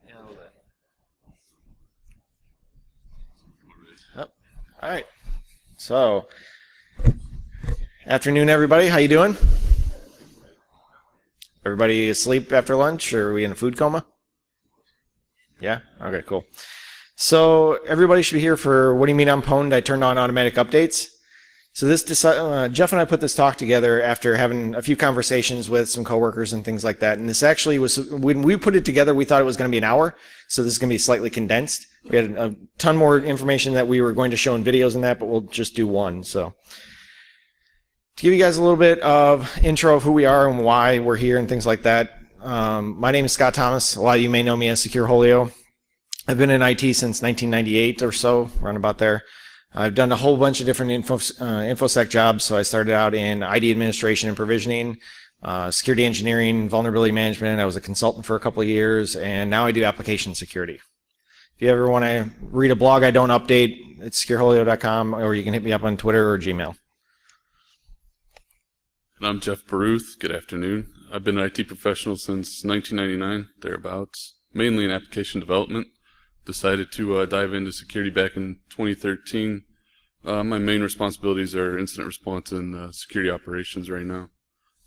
Yeah, a little bit. Yep. All right. So, afternoon, everybody. How you doing? Everybody asleep after lunch, or are we in a food coma? Yeah? Okay, cool. So, everybody should be here for What Do You Mean I'm Pwned? I Turned On Automatic Updates. So Jeff and I put this talk together after having a few conversations with some coworkers and things like that. And this actually was, when we put it together, we thought it was going to be an hour. So this is going to be slightly condensed. We had a ton more information that we were going to show in videos and that, but we'll just do one. So to give you guys a little bit of intro of who we are and why we're here and things like that. My name is Scott Thomas. A lot of you may know me as Secure Holio. I've been in IT since 1998 or so, around about there. I've done a whole bunch of different InfoSec jobs. So I started out in ID administration and provisioning, security engineering, vulnerability management. I was a consultant for a couple of years, and now I do application security. If you ever want to read a blog I don't update, it's secureholio.com, or you can hit me up on Twitter or Gmail. And I'm Jeff Baruth. Good afternoon. I've been an IT professional since 1999, thereabouts, mainly in application development. Decided to dive into security back in 2013. My main responsibilities are incident response and security operations right now.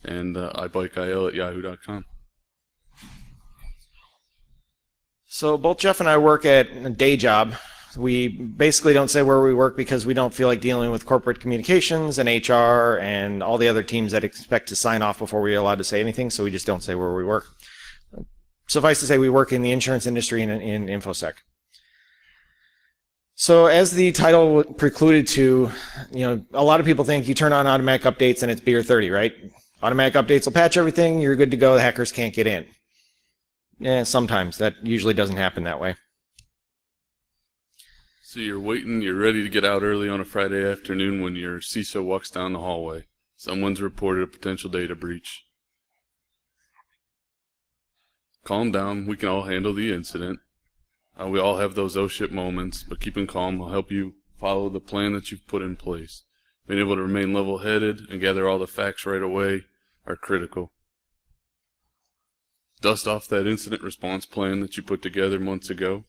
And ibikeil@yahoo.com. So both Jeff and I work at a day job. We basically don't say where we work because we don't feel like dealing with corporate communications and HR and all the other teams that expect to sign off before we're allowed to say anything, so we just don't say where we work. Suffice to say, we work in the insurance industry and in InfoSec. So as the title precluded to, a lot of people think you turn on automatic updates and it's beer 30, right? Automatic updates will patch everything, you're good to go, the hackers can't get in. Yeah, sometimes. That usually doesn't happen that way. So you're waiting, you're ready to get out early on a Friday afternoon when your CISO walks down the hallway. Someone's reported a potential data breach. Calm down, we can all handle the incident. We all have those oh shit moments, but keeping calm will help you follow the plan that you've put in place. Being able to remain level-headed and gather all the facts right away are critical. Dust off that incident response plan that you put together months ago.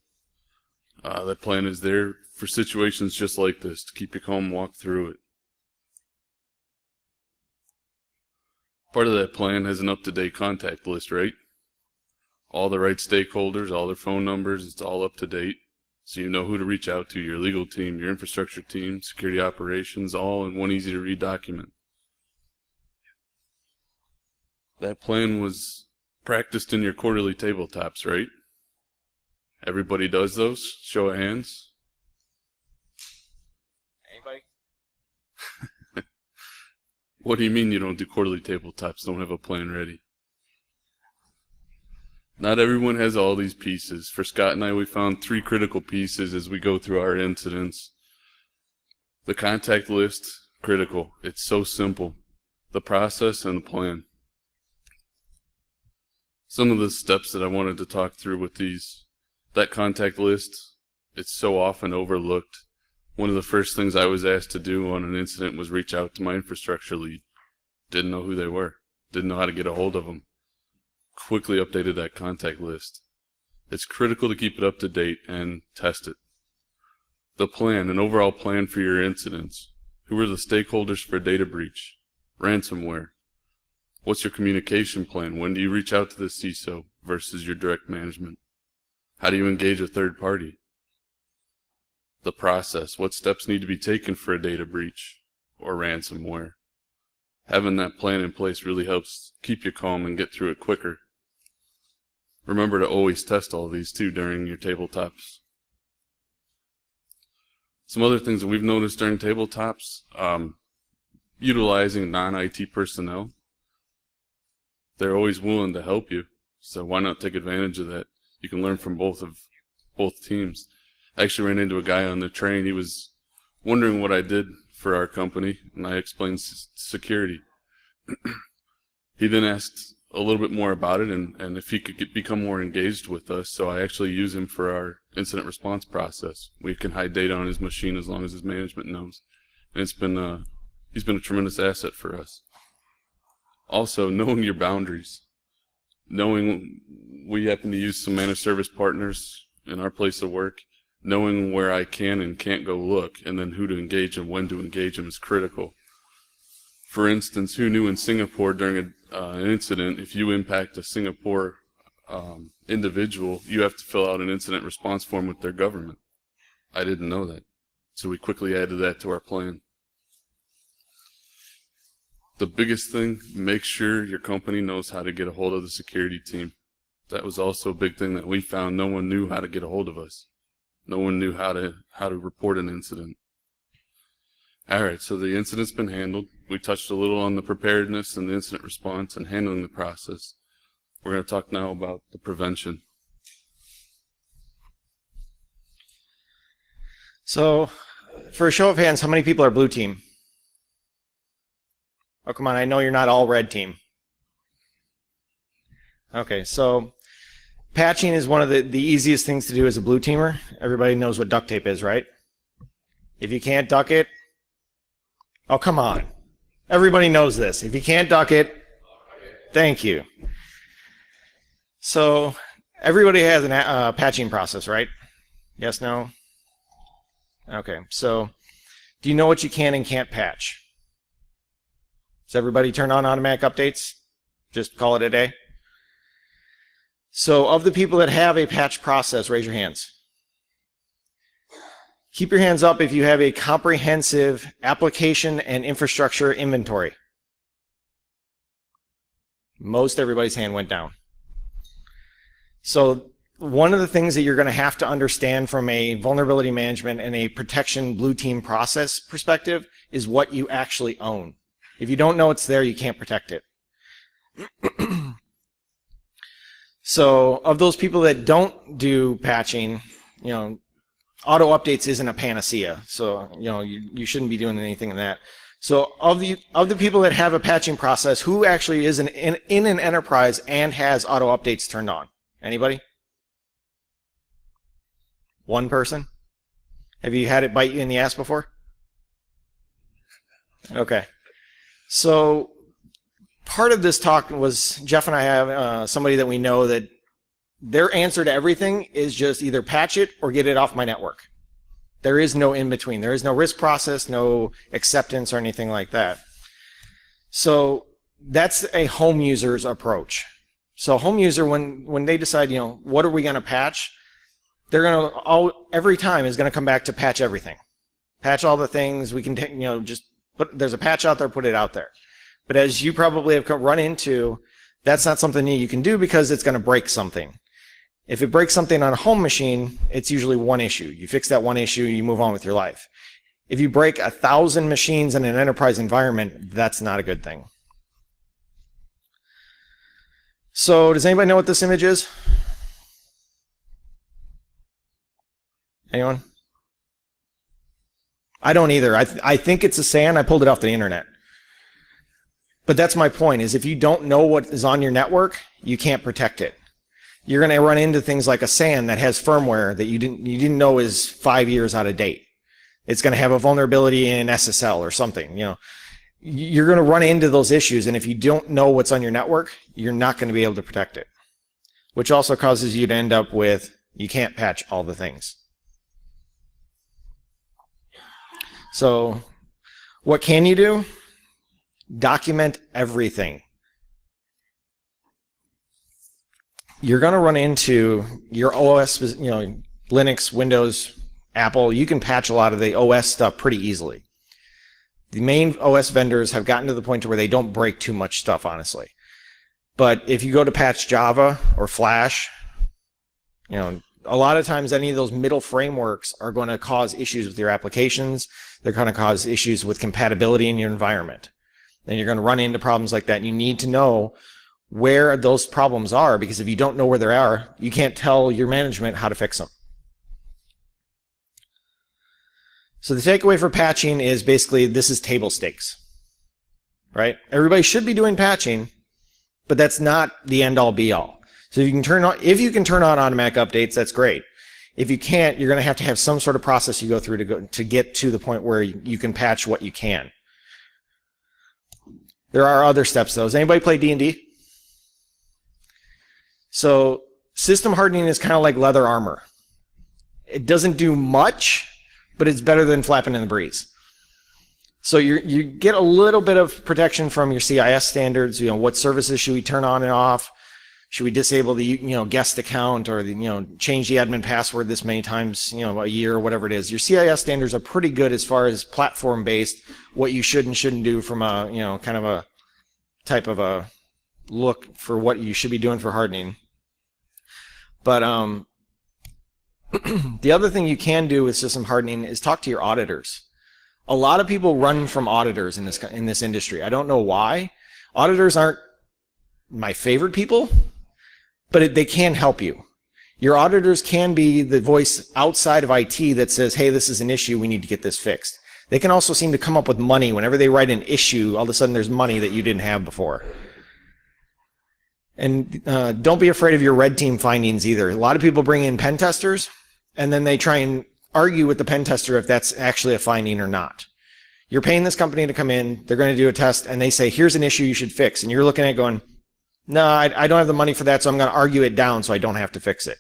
That plan is there for situations just like this, to keep you calm and walk through it. Part of that plan has an up-to-date contact list, right? All the right stakeholders, all their phone numbers, it's all up to date. So you know who to reach out to, your legal team, your infrastructure team, security operations, all in one easy to read document. That plan was practiced in your quarterly tabletops, right? Everybody does those? Show of hands. Anybody? What do you mean you don't do quarterly tabletops, don't have a plan ready? Not everyone has all these pieces. For Scott and I, we found 3 critical pieces as we go through our incidents. The contact list, critical. It's so simple. The process and the plan. Some of the steps that I wanted to talk through with these. That contact list, it's so often overlooked. One of the first things I was asked to do on an incident was reach out to my infrastructure lead. Didn't know who they were. Didn't know how to get a hold of them. Quickly updated that contact list. It's critical to keep it up to date and test it. The plan, an overall plan for your incidents. Who are the stakeholders for data breach? Ransomware. What's your communication plan? When do you reach out to the CISO versus your direct management? How do you engage a third party? The process. What steps need to be taken for a data breach or ransomware? Having that plan in place really helps keep you calm and get through it quicker. Remember to always test all these too during your tabletops. Some other things that we've noticed during tabletops, utilizing non-IT personnel. They're always willing to help you, so why not take advantage of that? You can learn from both teams. I actually ran into a guy on the train. He was wondering what I did for our company, and I explained security. He then asked a little bit more about it and if he could become more engaged with us, so I actually use him for our incident response process. We can hide data on his machine as long as his management knows. And he's been a tremendous asset for us. Also, knowing your boundaries. knowing we happen to use some managed service partners in our place of work, knowing where I can and can't go look, and then who to engage and when to engage them is critical. For instance, who knew in Singapore during an incident, if you impact a Singapore individual, you have to fill out an incident response form with their government. I didn't know that. So we quickly added that to our plan. The biggest thing, make sure your company knows how to get a hold of the security team. That was also a big thing that we found. No one knew how to get a hold of us. No one knew how to report an incident. All right, so the incident's been handled. We touched a little on the preparedness and the incident response and handling the process. We're going to talk now about the prevention. So, for a show of hands, how many people are blue team? Oh, come on, I know you're not all red team. Okay, so patching is one of the easiest things to do as a blue teamer. Everybody knows what duct tape is, right? If you can't duck it, oh, come on. Everybody knows this. If you can't duck it, thank you. So everybody has a patching process, right? Yes, no? Okay, so do you know what you can and can't patch? Does everybody turn on automatic updates? Just call it a day? So of the people that have a patch process, raise your hands. Keep your hands up if you have a comprehensive application and infrastructure inventory. Most everybody's hand went down. So one of the things that you're going to have to understand from a vulnerability management and a protection blue team process perspective is what you actually own. If you don't know it's there, you can't protect it. So of those people that don't do patching, auto updates isn't a panacea. So, you shouldn't be doing anything in that. So of the people that have a patching process, who actually is in an enterprise and has auto updates turned on? Anybody? One person? Have you had it bite you in the ass before? Okay. So part of this talk was Jeff and I have somebody that we know that their answer to everything is just either patch it or get it off my network. There is no in between. There is no risk process, no acceptance or anything like that. So that's a home user's approach. So home user, when they decide, what are we going to patch, they're going to every time is going to come back to patch everything. Patch all the things we can, just there's a patch out there, put it out there. But as you probably have run into, that's not something you can do because it's going to break something. If it breaks something on a home machine, it's usually one issue. You fix that one issue, you move on with your life. If you break 1,000 machines in an enterprise environment, that's not a good thing. So does anybody know what this image is? Anyone? I don't either. I think it's a SAN. I pulled it off the internet. But that's my point, is if you don't know what is on your network, you can't protect it. You're going to run into things like a SAN that has firmware that you didn't know is 5 years out of date. It's going to have a vulnerability in SSL or something. You're going to run into those issues, and if you don't know what's on your network, you're not going to be able to protect it, which also causes you to end up with you can't patch all the things. So what can you do? Document everything. You're going to run into your OS, Linux, Windows, Apple. You can patch a lot of the OS stuff pretty easily. The main OS vendors have gotten to the point where they don't break too much stuff, honestly. But if you go to patch Java or Flash, a lot of times any of those middle frameworks are going to cause issues with your applications. They're going to cause issues with compatibility in your environment. And you're going to run into problems like that. You need to know where those problems are, because if you don't know where they are, you can't tell your management how to fix them. So the takeaway for patching is basically this is table stakes, right? Everybody should be doing patching, but that's not the end all be all. So if you can turn on automatic updates, that's great. If you can't, you're going to have some sort of process you go through to get to the point where you can patch what you can. There are other steps though. Does anybody play D&D? So system hardening is kind of like leather armor. It doesn't do much, but it's better than flapping in the breeze. So you get a little bit of protection from your CIS standards. What services should we turn on and off? Should we disable the guest account, or change the admin password this many times a year, or whatever it is? Your CIS standards are pretty good as far as platform based, what you should and shouldn't do from a kind of a type of a look for what you should be doing for hardening. But the other thing you can do with system hardening is talk to your auditors. A lot of people run from auditors in this industry. I don't know why. Auditors aren't my favorite people, but they can help you. Your auditors can be the voice outside of IT that says, hey, this is an issue, we need to get this fixed. They can also seem to come up with money. Whenever they write an issue, all of a sudden there's money that you didn't have before. And don't be afraid of your red team findings either. A lot of people bring in pen testers, and then they try and argue with the pen tester if that's actually a finding or not. You're paying this company to come in, they're going to do a test, and they say, here's an issue you should fix. And you're looking at it going, no, I don't have the money for that, so I'm going to argue it down so I don't have to fix it.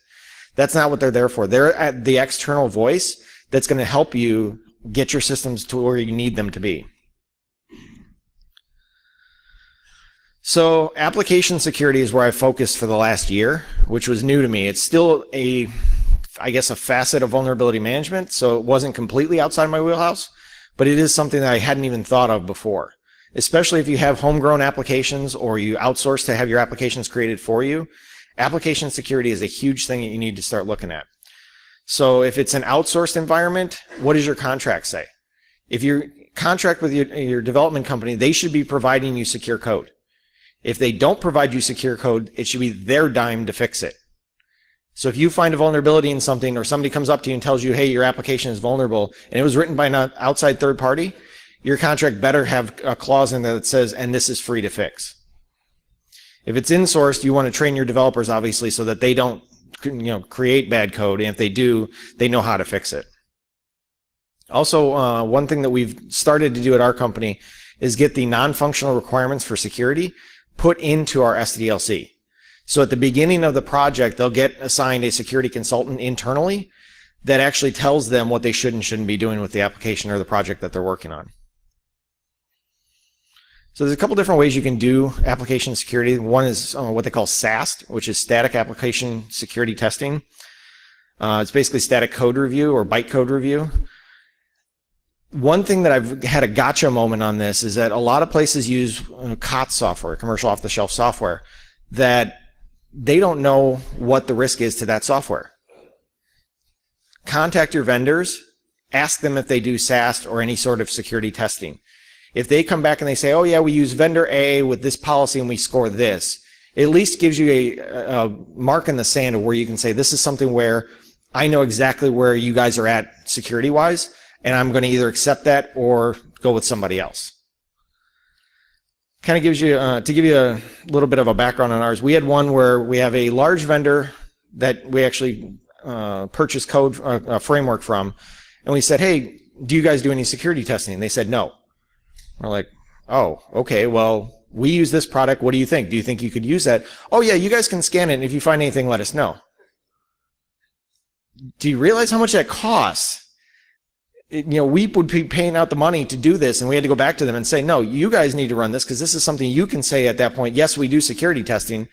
That's not what they're there for. They're at the external voice that's going to help you get your systems to where you need them to be. So application security is where I focused for the last year, which was new to me. It's still a facet of vulnerability management, so it wasn't completely outside my wheelhouse, but it is something that I hadn't even thought of before. Especially if you have homegrown applications or you outsource to have your applications created for you, application security is a huge thing that you need to start looking at. So if it's an outsourced environment, what does your contract say? If you contract with your development company, they should be providing you secure code. If they don't provide you secure code, it should be their dime to fix it. So if you find a vulnerability in something, or somebody comes up to you and tells you, hey, your application is vulnerable, and it was written by an outside third party, your contract better have a clause in there that says, and this is free to fix. If it's insourced, you want to train your developers, obviously, so that they don't create bad code, and if they do, they know how to fix it. Also, one thing that we've started to do at our company is get the non-functional requirements for security put into our SDLC. So at the beginning of the project, they'll get assigned a security consultant internally that actually tells them what they should and shouldn't be doing with the application or the project that they're working on. So there's a couple different ways you can do application security. One is what they call SAST, which is static application security testing. It's basically static code review or bytecode review. One thing that I've had a gotcha moment on this is that a lot of places use COTS software, commercial off-the-shelf software, that they don't know what the risk is to that software. Contact your vendors, ask them if they do SAST or any sort of security testing. If they come back and they say, oh yeah, we use vendor A with this policy and we score this, it at least gives you a mark in the sand of where you can say, this is something where I know exactly where you guys are at security-wise, and I'm going to either accept that or go with somebody else. Kind of gives you, to give you a little bit of a background on ours, we had one where we have a large vendor that we actually purchased code, a framework from, and we said, hey, do you guys do any security testing? And they said no. We're like, oh, okay, well, we use this product. What do you think? Do you think you could use that? Oh yeah, you guys can scan it, and if you find anything, let us know. Do you realize how much that costs? We would be paying out the money to do this, and we had to go back to them and say, no, you guys need to run this, because this is something you can say at that point, yes, we do security testing.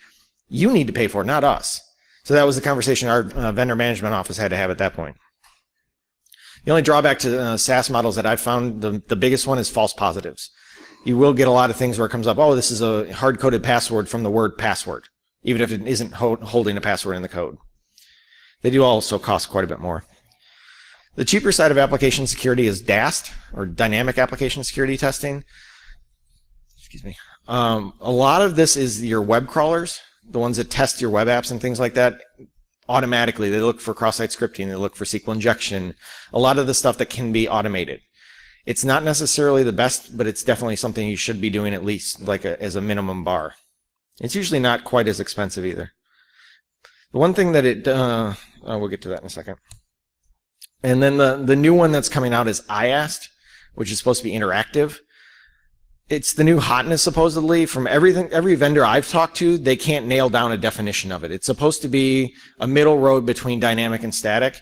You need to pay for it, not us. So that was the conversation our vendor management office had to have at that point. The only drawback to SaaS models that I've found, the biggest one is false positives. You will get a lot of things where it comes up, oh, this is a hard-coded password from the word password, even if it isn't holding a password in the code. They do also cost quite a bit more. The cheaper side of application security is DAST, or Dynamic Application Security Testing. Excuse me. A lot of this is your web crawlers, the ones that test your web apps and things like that. Automatically, they look for cross-site scripting, they look for SQL injection, a lot of the stuff that can be automated. It's not necessarily the best, but it's definitely something you should be doing at least as a minimum bar. It's usually not quite as expensive either. The one thing that we'll get to that in a second. And then the new one that's coming out is IAST, which is supposed to be interactive. it's the new hotness supposedly from every vendor I've talked to. They can't nail down a definition of it. It's supposed to be a middle road between dynamic and static.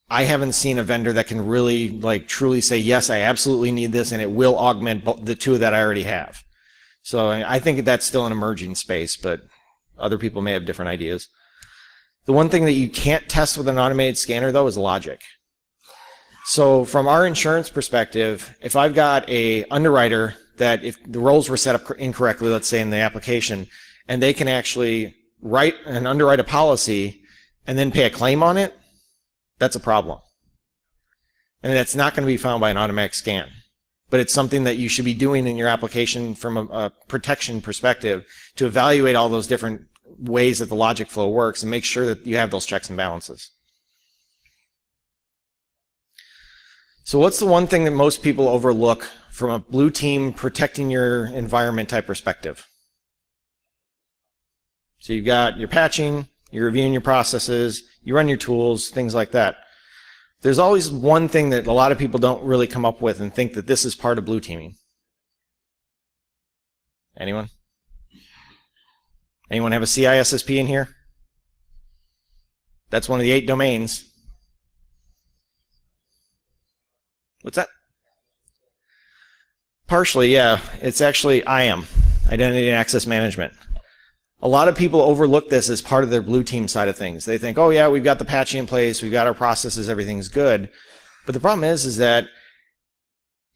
I haven't seen a vendor that can really like truly say, yes, I absolutely need this and it will augment the two that I already have. So I think that's still an emerging space, but other people may have different ideas. The one thing that you can't test with an automated scanner though is logic. So from our insurance perspective, if I've got a underwriter that if the roles were set up incorrectly, let's say in the application, and they can actually write and underwrite a policy and then pay a claim on it, that's a problem. And that's not going to be found by an automatic scan. But it's something that you should be doing in your application from a protection perspective to evaluate all those different ways that the logic flow works and make sure that you have those checks and balances. So what's the one thing that most people overlook from a blue team protecting your environment type perspective? So you've got your patching, you're reviewing your processes, you run your tools, things like that. There's always one thing that a lot of people don't really come up with and think that this is part of blue teaming. Anyone? Anyone have a CISSP in here? That's one of the 8 domains. What's that? Partially, yeah. It's actually IAM, Identity and Access Management. A lot of people overlook this as part of their blue team side of things. They think, oh yeah, we've got the patching in place, we've got our processes, everything's good. But the problem is that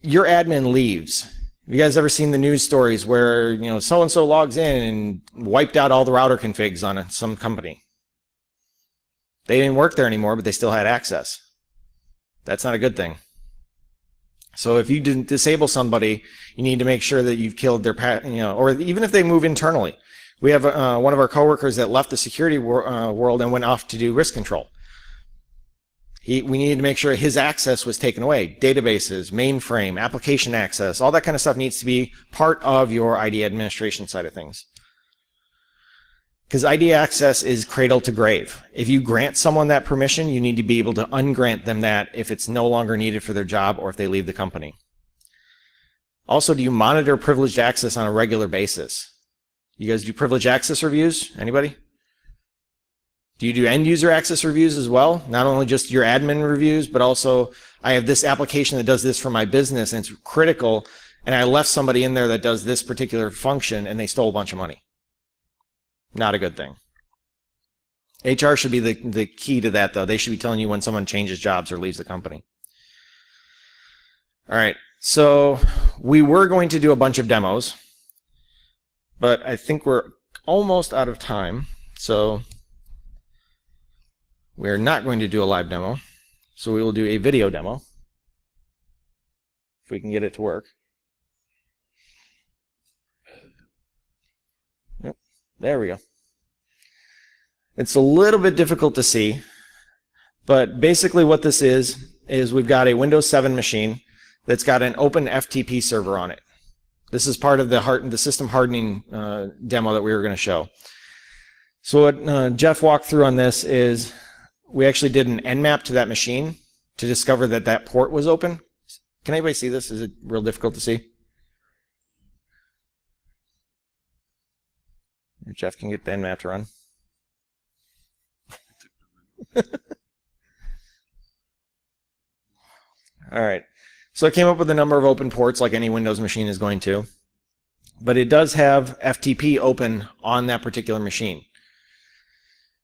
your admin leaves. Have you guys ever seen the news stories where, you know, so-and-so logs in and wiped out all the router configs on some company? They didn't work there anymore, but they still had access. That's not a good thing. So if you disable somebody, you need to make sure that you've killed their, or even if they move internally. We have one of our coworkers that left the security world and went off to do risk control. We needed to make sure his access was taken away. Databases, mainframe, application access, all that kind of stuff needs to be part of your ID administration side of things. Because ID access is cradle to grave. If you grant someone that permission, you need to be able to ungrant them that if it's no longer needed for their job or if they leave the company. Also, do you monitor privileged access on a regular basis? You guys do privileged access reviews? Anybody? Do you do end user access reviews as well? Not only just your admin reviews, but also I have this application that does this for my business and it's critical, and I left somebody in there that does this particular function and they stole a bunch of money. Not a good thing. HR should be the key to that, though. They should be telling you when someone changes jobs or leaves the company. All right, so we were going to do a bunch of demos, but I think we're almost out of time, so we're not going to do a live demo. So we will do a video demo, if we can get it to work. Yep, there we go. It's a little bit difficult to see, but basically what this is we've got a Windows 7 machine that's got an open FTP server on it. This is part of the system hardening demo that we were going to show. So what Jeff walked through on this is we actually did an nmap to that machine to discover that that port was open. Can anybody see this? Is it real difficult to see? If Jeff can get the nmap to run. All right. So I came up with a number of open ports like any Windows machine is going to, but it does have FTP open on that particular machine.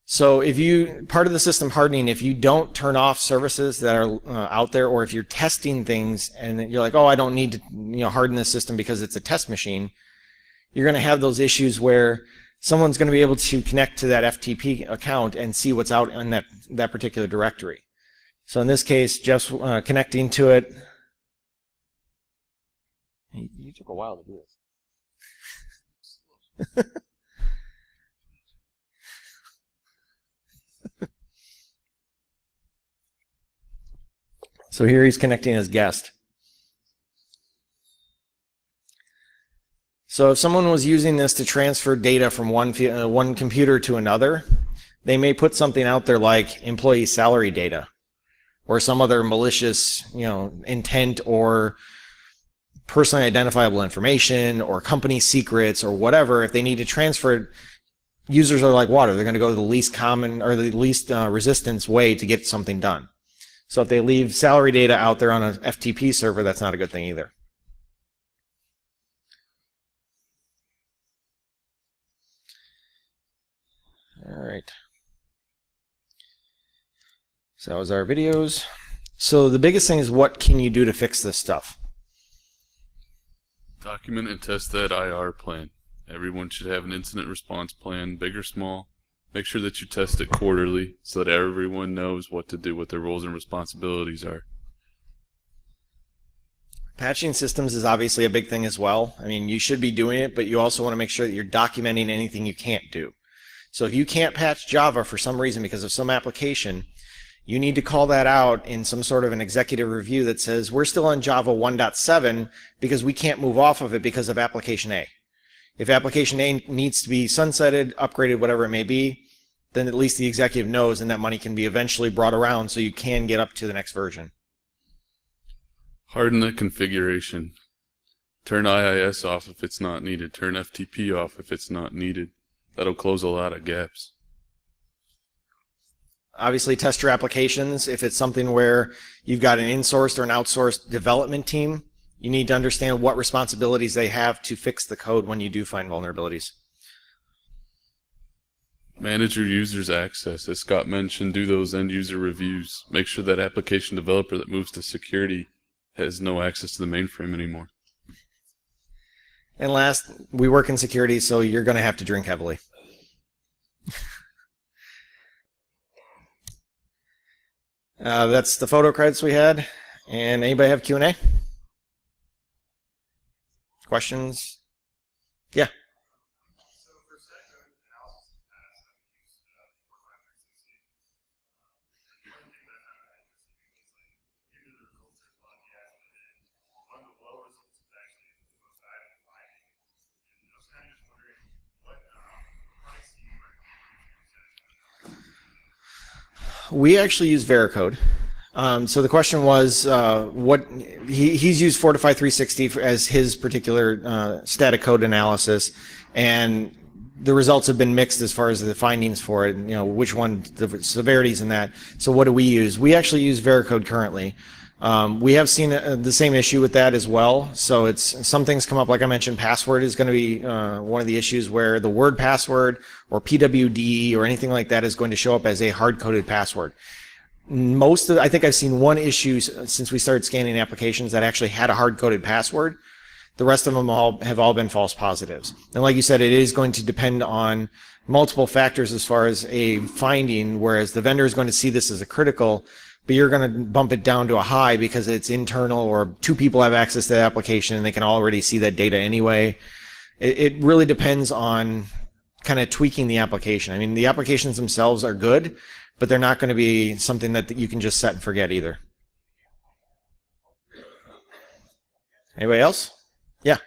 So if you, part of the system hardening, if you don't turn off services that are out there, or if you're testing things and you're like, oh, I don't need to harden this system because it's a test machine, you're going to have those issues where someone's going to be able to connect to that FTP account and see what's out in that particular directory. So in this case, Jeff's connecting to it. You took a while to do this. So here he's connecting as guest. So if someone was using this to transfer data from one computer to another, they may put something out there like employee salary data or some other malicious, intent or personally identifiable information or company secrets or whatever, if they need to transfer it, users are like water. They're going to go to the least common or the least resistance way to get something done. So if they leave salary data out there on an FTP server, that's not a good thing either. All right. So that was our videos. So the biggest thing is, what can you do to fix this stuff? Document and test that IR plan. Everyone should have an incident response plan, big or small. Make sure that you test it quarterly so that everyone knows what to do, what their roles and responsibilities are. Patching systems is obviously a big thing as well. I mean, you should be doing it, but you also want to make sure that you're documenting anything you can't do. So if you can't patch Java for some reason because of some application, you need to call that out in some sort of an executive review that says, we're still on Java 1.7 because we can't move off of it because of application A. If application A needs to be sunsetted, upgraded, whatever it may be, then at least the executive knows, and that money can be eventually brought around so you can get up to the next version. Harden the configuration. Turn IIS off if it's not needed. Turn FTP off if it's not needed. That'll close a lot of gaps. Obviously, test your applications. If it's something where you've got an insourced or an outsourced development team, you need to understand what responsibilities they have to fix the code when you do find vulnerabilities. Manage your users' access. As Scott mentioned, do those end user reviews. Make sure that application developer that moves to security has no access to the mainframe anymore. And last, we work in security, so you're going to have to drink heavily. That's the photo credits we had. And anybody have Q&A? Questions? Yeah. We actually use GrrCON. So the question was, what he's used Fortify 360 as his particular static code analysis, and the results have been mixed as far as the findings for it. You know, which one, the severities in that. So what do we use? We actually use GrrCON currently. We have seen the same issue with that as well. So it's some things come up, like I mentioned, password is going to be one of the issues where the word password or pwd or anything like that is going to show up as a hard-coded password. I think I've seen one issue since we started scanning applications that actually had a hard-coded password. The rest of them have all been false positives. And like you said, it is going to depend on multiple factors as far as a finding, whereas the vendor is going to see this as a critical, but you're going to bump it down to a high because it's internal or two people have access to the application and they can already see that data anyway. It really depends on kind of tweaking the application. I mean, the applications themselves are good, but they're not going to be something that you can just set and forget either. Anybody else? Yeah.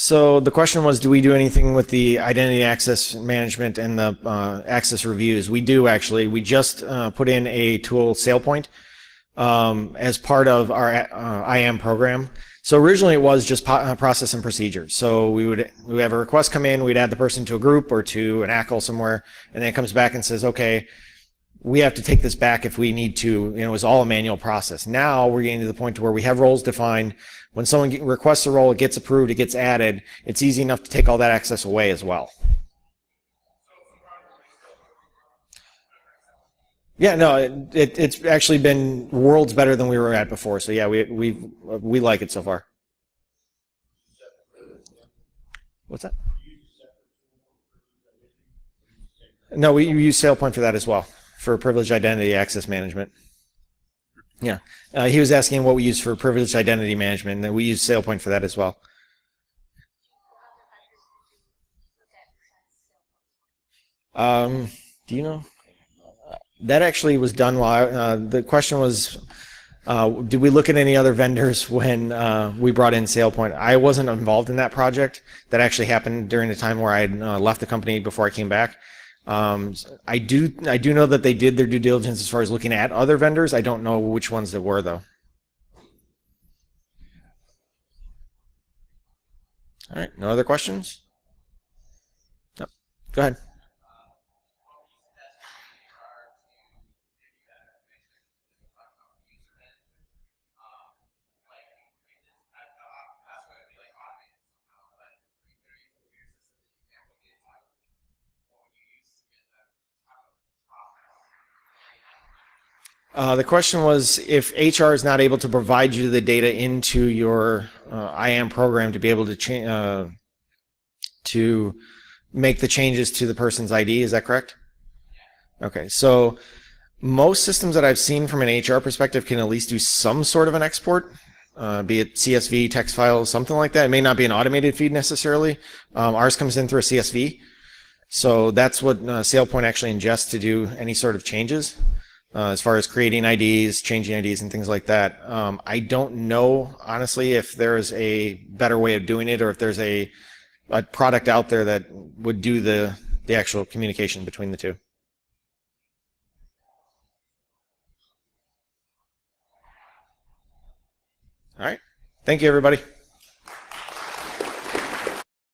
So the question was, do we do anything with the identity access management and the access reviews? We do, actually. We just put in a tool, SailPoint, as part of our IAM program. So originally it was just process and procedures. So we would have a request come in, we'd add the person to a group or to an ACL somewhere, and then it comes back and says, okay, we have to take this back if we need to. You know, it was all a manual process. Now we're getting to the point where we have roles defined. When someone requests a role, it gets approved, it gets added. It's easy enough to take all that access away as well. Yeah, no, it's actually been worlds better than we were at before. So yeah, we like it so far. What's that? No, we use SailPoint for that as well, for privileged identity access management. Yeah, he was asking what we use for privileged identity management, and we use SailPoint for that as well. Do you know? That actually was done while the question was Did we look at any other vendors when we brought in SailPoint? I wasn't involved in that project. That actually happened during the time where I had left the company before I came back. I do know that they did their due diligence as far as looking at other vendors. I don't know which ones there were, though. All right, no other questions? No. Go ahead. The question was, if HR is not able to provide you the data into your IAM program to be able to make the changes to the person's ID, is that correct? Okay, so most systems that I've seen from an HR perspective can at least do some sort of an export, be it CSV, text files, something like that. It may not be an automated feed necessarily. Ours comes in through a CSV. So that's what SailPoint actually ingests to do any sort of changes. As far as creating IDs, changing IDs, and things like that. I don't know, honestly, if there's a better way of doing it or if there's a product out there that would do the actual communication between the two. All right. Thank you, everybody.